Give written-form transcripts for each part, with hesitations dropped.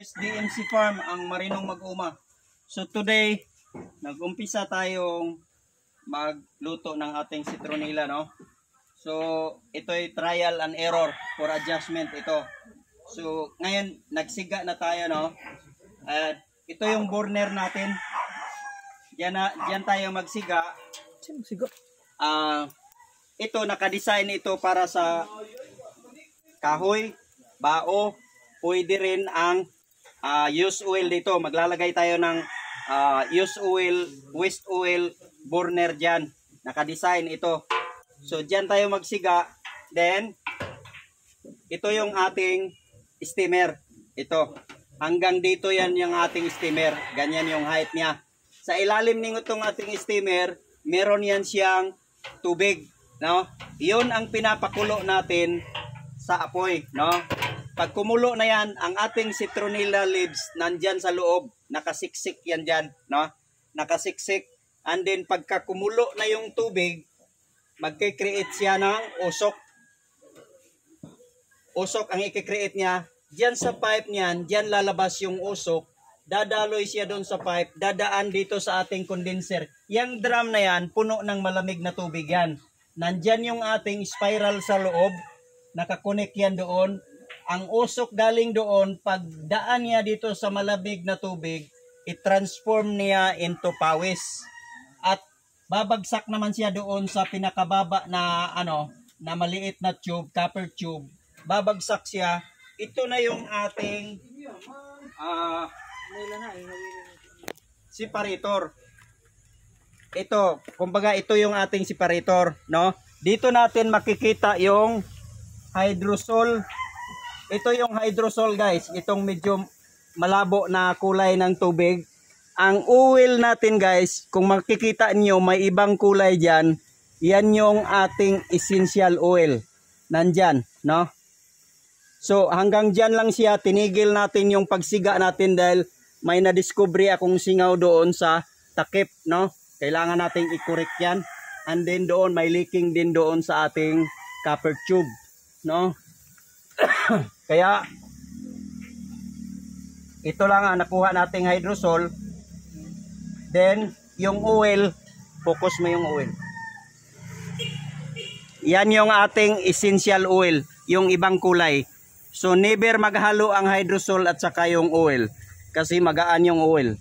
DMC Farm ang Marinong Mag-uma. So today, nag-umpisa tayong magluto ng ating citronella, no? So ito ay trial and error for adjustment ito. So ngayon nagsiga na tayo, no? At ito yung burner natin. Diyan tayo magsiga. Ito naka-design ito para sa kahoy, bao, pwede rin ang used oil dito. Maglalagay tayo ng used oil, waste oil burner dyan. Naka-design ito. So dyan tayo magsiga. Then ito yung ating steamer. Ito. Hanggang dito yan yung ating steamer. Ganyan yung height niya. Sa ilalim ng itong ating steamer, meron yan siyang tubig, no? Yun ang pinapakulo natin sa apoy, no? Pag kumulo na yan, ang ating citronella leaves nandyan sa loob, nakasiksik yan dyan, no? Nakasiksik. And then pagka kumulo na yung tubig, magkikreate siya ng usok. Usok ang ikikreate niya. Dyan sa pipe niyan, dyan lalabas yung usok. Dadaloy siya doon sa pipe, dadaan dito sa ating condenser. Yang drum na yan, puno ng malamig na tubig yan. Nandyan yung ating spiral sa loob, nakakonek yan doon. Ang usok galing doon, pagdaan niya dito sa malamig na tubig, i-transform niya into pawis. At babagsak naman siya doon sa pinakababa na na maliit na tube, copper tube. Babagsak siya. Ito na yung ating separator. Ito, kumbaga ito yung ating separator, no? Dito natin makikita yung hydrosol. Ito yung hydrosol, guys. Itong medyo malabo na kulay ng tubig. Ang oil natin, guys, kung makikita niyo may ibang kulay diyan. Yan yung ating essential oil. Nandyan, no? So hanggang dyan lang siya, tinigil natin yung pagsiga natin dahil may nadiscovery akong singaw doon sa takip, no? Kailangan nating i-correct yan. And then doon, may leaking din doon sa ating copper tube, no? Kaya, ito lang ang nakuha nating hydrosol. Then, yung oil, focus mo yung oil. Yan yung ating essential oil, yung ibang kulay. So never maghalo ang hydrosol at saka yung oil kasi magaan yung oil.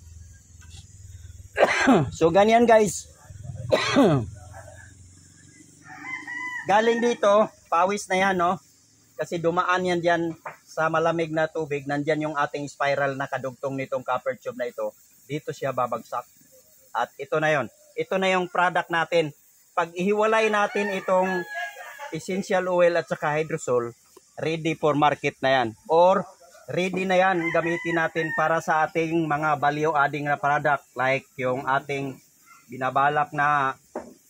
So ganyan, guys. Galing dito, pawis na yan, no? Kasi dumaan yan dyan sa malamig na tubig. Nandyan yung ating spiral na kadugtong nitong copper tube na ito. Dito siya babagsak. At ito na yon. Ito na yung product natin. Pag ihiwalay natin itong essential oil at saka hydrosol, ready for market na yan. Or ready na yan, gamitin natin para sa ating mga value adding na product like yung ating binabalak na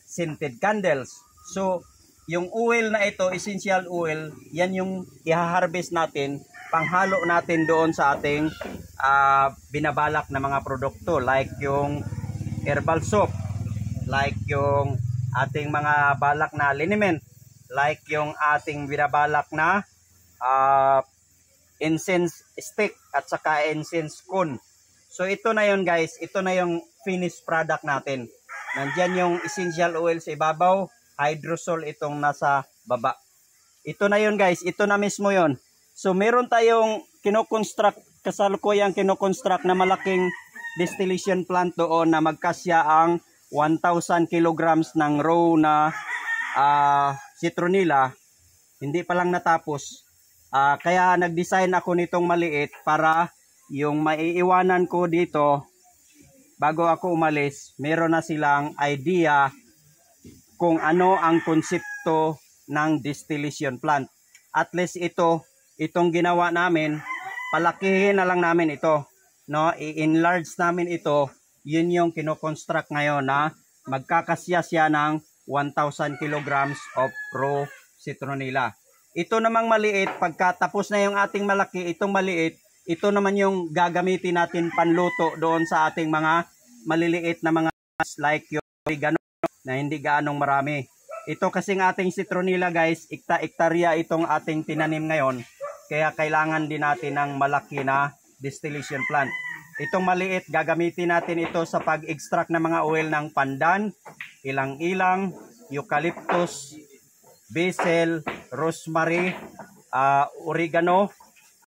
scented candles. So, yung oil na ito, essential oil, yan yung i-harvest natin, panghalo natin doon sa ating binabalak na mga produkto like yung herbal soap, like yung ating mga balak na liniment, like yung ating binabalak na incense stick at saka incense cone. So ito na yon, guys. Ito na yung finished product natin. Nandyan yung essential oil sa ibabaw, hydrosol itong nasa baba. Ito na yon, guys. Ito na mismo yon. So meron tayong kinoconstruct, kasalukuyang kinoconstruct na malaking distillation plant doon na magkasya ang 1,000 kilograms ng raw na citronella. Hindi pa lang natapos. Kaya nag-design ako nitong maliit para yung maiiwanan ko dito bago ako umalis, meron na silang idea kung ano ang konsepto ng distillation plant. At least itong ginawa namin, palakihin na lang namin ito, no? I-enlarge namin ito. Yun yung kinoconstruct ngayon na magkakasya siya ng 1,000 kilograms of raw citronella. Ito namang maliit, pagkatapos na yung ating malaki, itong maliit, ito naman yung gagamitin natin panluto doon sa ating mga maliliit na mga like yung oregano na hindi gaanong marami. Ito kasing ating citronella, guys, ikta-ektarya itong ating tinanim ngayon. Kaya kailangan din natin ng malaki na distillation plant. Itong maliit, gagamitin natin ito sa pag-extract ng mga oil ng pandan, ilang-ilang, eucalyptus, basil, rosemary, oregano,